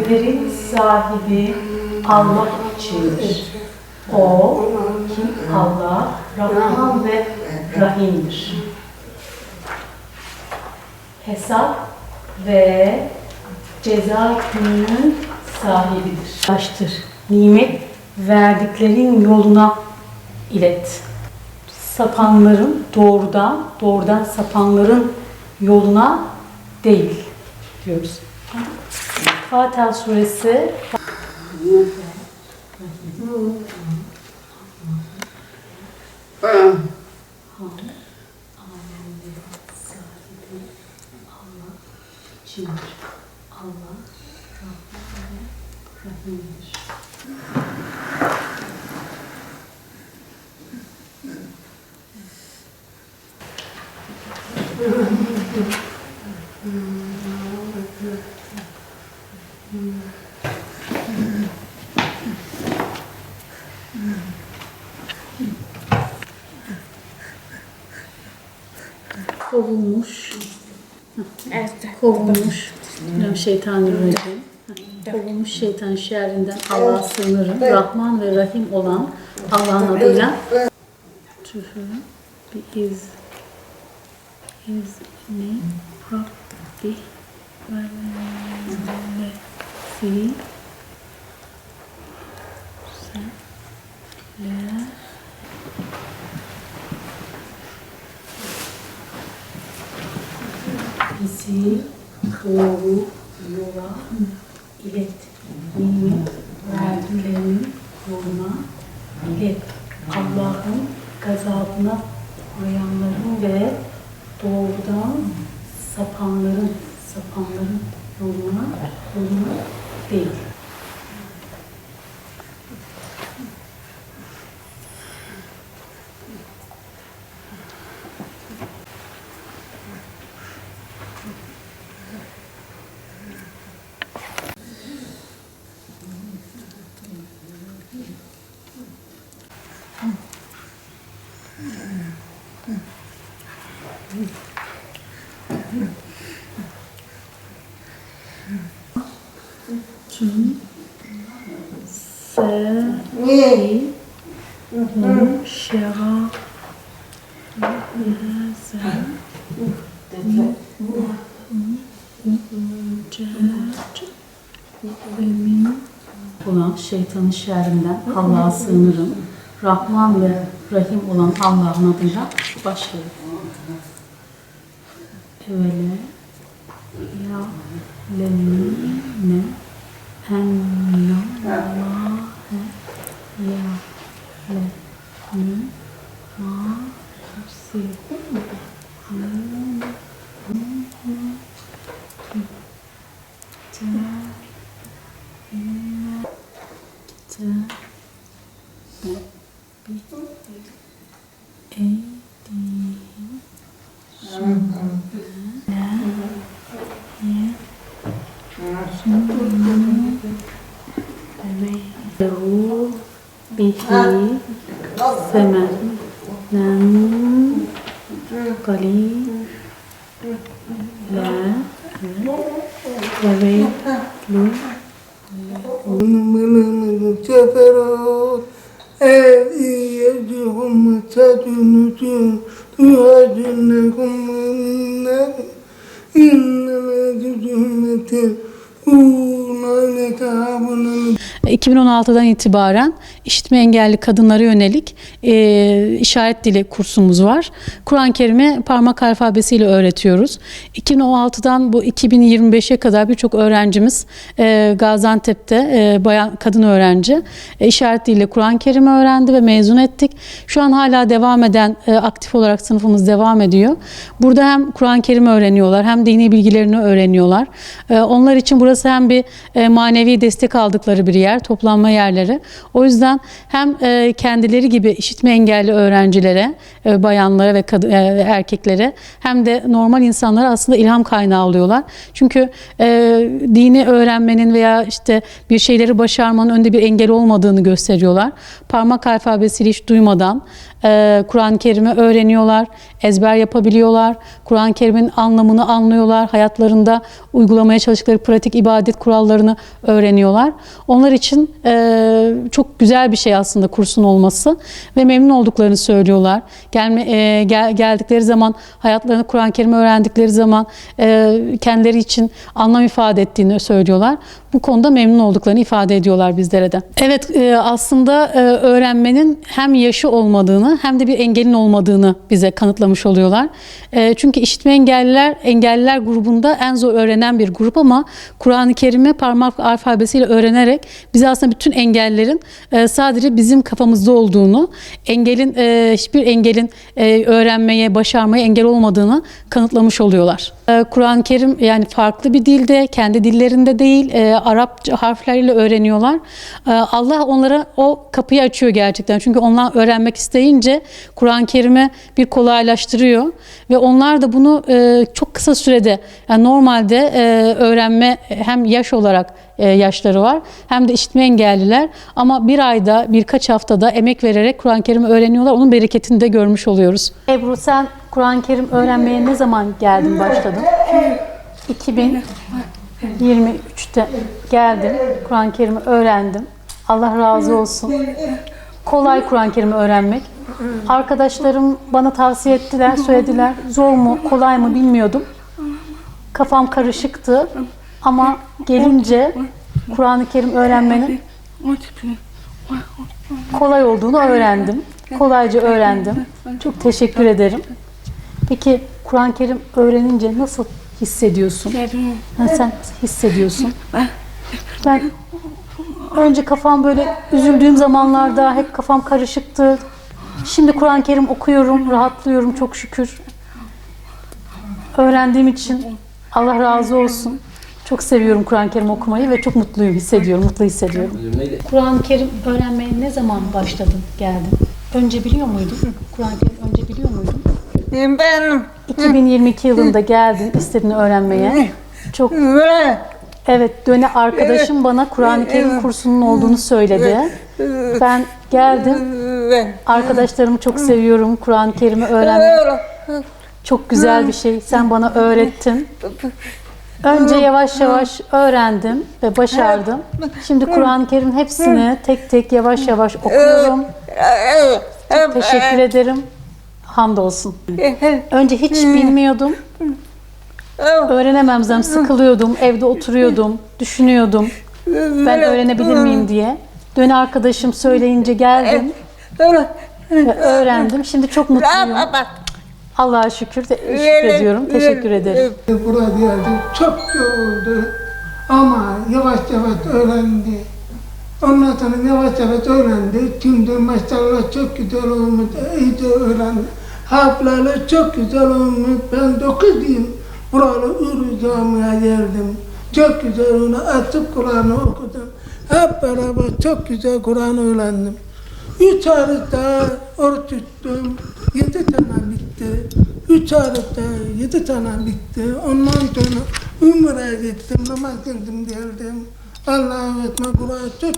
Kudretlerin sahibi Allah içindir. O, kim Allah, Rahman ve Rahim'dir. Hesap ve ceza gününün sahibidir. Baştır. Nimet verdiklerin yoluna ilet. Sapanların doğrudan sapanların yoluna değil diyoruz. Fatiha suresi Allah, Rahman ve Rahim'dir. Kovulmuş şeytanirracim. Kovulmuş şeytan şerrinden Allah'a sığınırım. Rahman ve Rahim olan Allah'ın adıyla izni Rabbi vellezi bizi doğru yola ilet. Nimet verdiklerinin yoluna ilet. Allah'ın gazabına uğrayanların ve doğrudan sapanların yoluna değil. Olan şeytanın şerrinden Allah'a sığınırım. Rahman ve Rahim olan Allah'ın adıyla başlayalım. Evvela ya lemmine ennallâhe ya'lemu ma tufsidûn. Bihi semenen qalila ve veylun كفروا أيديهم تدنسون يهاجنكم النار إنما تجمة 2016'dan itibaren işitme engelli kadınlara yönelik işaret dili kursumuz var. Kur'an-ı Kerim'i parmak alfabesiyle öğretiyoruz. 2016'dan bu 2025'e kadar birçok öğrencimiz Gaziantep'te kadın öğrenci işaret diliyle Kur'an-ı Kerim'i öğrendi ve mezun ettik. Şu an hala devam eden, aktif olarak sınıfımız devam ediyor. Burada hem Kur'an-ı Kerim'i öğreniyorlar hem dini bilgilerini öğreniyorlar. Onlar için burası hem bir manevi destek aldıkları bir yer, toplanma yerleri. O yüzden hem kendileri gibi işitme engelli öğrencilere, bayanlara ve erkeklere hem de normal insanlara aslında ilham kaynağı oluyorlar. Çünkü dini öğrenmenin veya işte bir şeyleri başarmanın önünde bir engel olmadığını gösteriyorlar. Parmak alfabesiyle hiç duymadan Kur'an-ı Kerim'i öğreniyorlar, ezber yapabiliyorlar, Kur'an-ı Kerim'in anlamını anlıyorlar, hayatlarında uygulamaya çalıştıkları pratik ibadet kurallarını öğreniyorlar. Onlar için çok güzel bir şey aslında kursun olması ve memnun olduklarını söylüyorlar. Geldikleri zaman, hayatlarını Kur'an-ı Kerim'i öğrendikleri zaman kendileri için anlam ifade ettiğini söylüyorlar. Bu konuda memnun olduklarını ifade ediyorlar bizlere de. Evet, aslında öğrenmenin hem yaşı olmadığını hem de bir engelin olmadığını bize kanıtlamış oluyorlar. Çünkü işitme engelliler grubunda en zor öğrenen bir grup ama Kur'an-ı Kerim'i parmak alfabesiyle öğrenerek bize aslında bütün engellerin sadece bizim kafamızda olduğunu, hiçbir engelin öğrenmeye, başarmaya engel olmadığını kanıtlamış oluyorlar. Kur'an-ı Kerim yani farklı bir dilde, kendi dillerinde değil, Arapça harfleriyle öğreniyorlar. Allah onlara o kapıyı açıyor gerçekten. Çünkü onlar öğrenmek isteyince Kur'an-ı Kerim'i bir kolaylaştırıyor ve onlar da bunu çok kısa sürede, yani normalde öğrenme hem yaş olarak yaşları var hem de işitme engelliler ama bir ayda, birkaç haftada emek vererek Kur'an-ı Kerim'i öğreniyorlar. Onun bereketini de görmüş oluyoruz. Ebru, sen Kur'an-ı Kerim öğrenmeye ne zaman geldin, başladın? 2023'te geldim. Kur'an-ı Kerim'i öğrendim. Allah razı olsun. Kolay Kur'an-ı Kerim'i öğrenmek. Arkadaşlarım bana tavsiye ettiler, söylediler. Zor mu, kolay mı bilmiyordum. Kafam karışıktı. Ama gelince Kur'an-ı Kerim öğrenmenin kolay olduğunu öğrendim. Kolayca öğrendim. Çok teşekkür ederim. Peki Kur'an-ı Kerim öğrenince nasıl hissediyorsun? Sen hissediyorsun. Ben önce kafam böyle üzüldüğüm zamanlarda hep kafam karışıktı. Şimdi Kur'an-ı Kerim okuyorum, rahatlıyorum çok şükür. Öğrendiğim için Allah razı olsun. Çok seviyorum Kur'an-ı Kerim okumayı ve çok mutlu hissediyorum. Kur'an-ı Kerim öğrenmeye ne zaman başladın, geldin? Önce biliyor muydun? Kur'an-ı Kerim önce biliyor muydun? Ben 2022 yılında geldin, istedin öğrenmeye. Çok evet, döne arkadaşım bana Kur'an-ı Kerim kursunun olduğunu söyledi. Ben geldim. Arkadaşlarımı çok seviyorum. Kur'an-ı Kerim'i öğrenmek çok güzel bir şey. Sen bana öğrettin. Önce yavaş yavaş öğrendim ve başardım. Şimdi Kur'an-ı Kerim'in hepsini tek tek yavaş yavaş okuyorum. Çok teşekkür ederim. Hamdolsun. Önce hiç bilmiyordum. Öğrenememzem, sıkılıyordum. Evde oturuyordum, düşünüyordum. Ben öğrenebilir miyim diye. Döne arkadaşım söyleyince geldim ve öğrendim. Şimdi çok mutluyum. Allah'a şükrediyorum. Teşekkür ederim. buraya geldim. Çok yoruldu ama yavaş yavaş öğrendi. Ondan sonra yavaş yavaş öğrendi. Şimdi maşallah çok güzel olmuş. İyice öğrendi. Harflerle çok güzel olmuş. Ben 9 yıl buralı Uru Camii'ye geldim. Çok güzel onu açıp Kur'an'ı okudum. Hep beraber çok güzel Kur'an öğrendim. 3 aylıkta oruç tuttum. 7 tane bitti. 3 aylıkta 7 tane bitti. Ondan sonra Umre'ye gittim. Namaz kıldım geldim. Allah'a emanet Kur'an çok